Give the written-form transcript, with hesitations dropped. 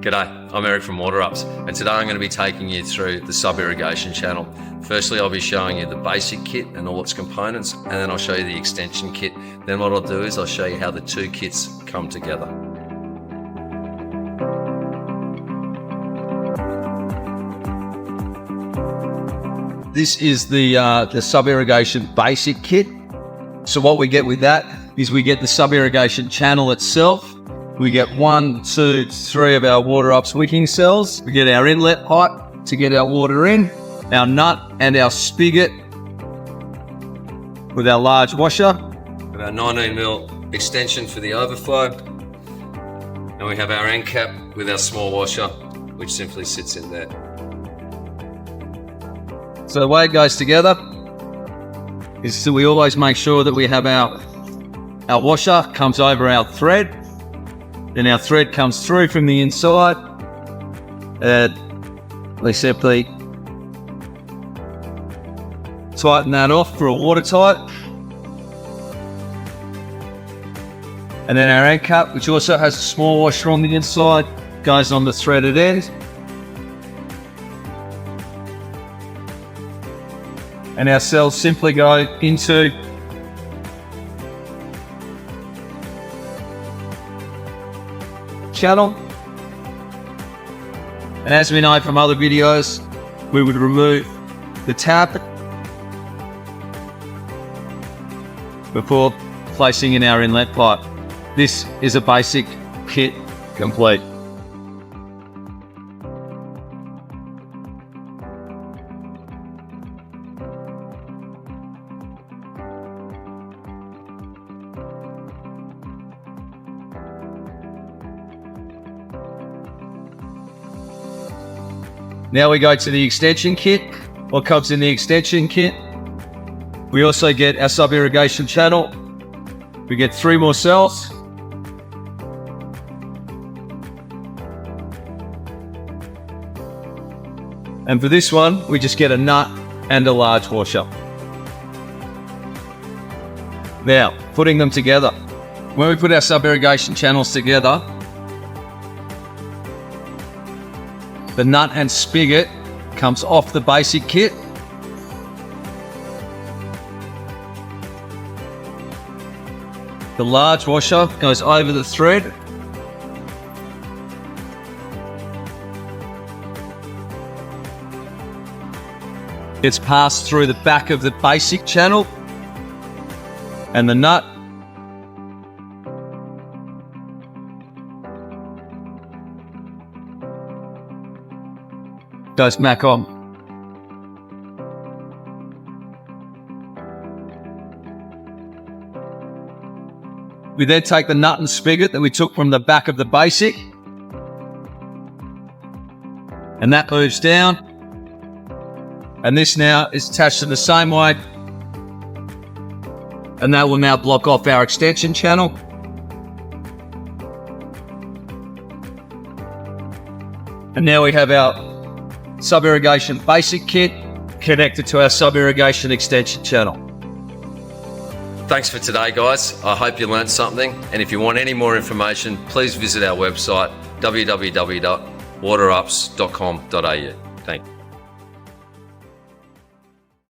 G'day, I'm Eric from WaterUps, and today I'm going to be taking you through the sub-irrigation channel. Firstly, I'll be showing you the basic kit and all its components, and then I'll show you the extension kit. Then what I'll do is I'll show you how the two kits come together. This is the sub-irrigation basic kit. So what we get with that is we get the sub-irrigation channel itself. We get 1, 2, 3 of our WaterUps wicking cells. We get our inlet pipe to get our water in, our nut and our spigot with our large washer. We have our 19mm extension for the overflow. And we have our end cap with our small washer, which simply sits in there. So the way it goes together is that we always make sure that we have our washer comes over our thread. Then our thread comes through from the inside, and we simply tighten that off for a watertight. And then our end cap, which also has a small washer on the inside, goes on the threaded end. And our cells simply go into channel. And as we know from other videos, we would remove the tap before placing in our inlet pipe. This is a basic kit complete. Now we go to the extension kit. What comes in the extension kit? We also get our sub-irrigation channel. We get 3 more cells. And for this one, we just get a nut and a large washer. Now, putting them together. When we put our sub-irrigation channels together, the nut and spigot comes off the basic kit. The large washer goes over the thread. It's passed through the back of the basic channel, and the nut goes back on. We then take the nut and spigot that we took from the back of the basic, and that moves down, and this now is attached in the same way, and that will now block off our extension channel. And now we have our sub-irrigation basic kit connected to our sub-irrigation extension channel. Thanks for today, guys. I hope you learned something, and if you want any more information, please visit our website www.waterups.com.au. Thank you.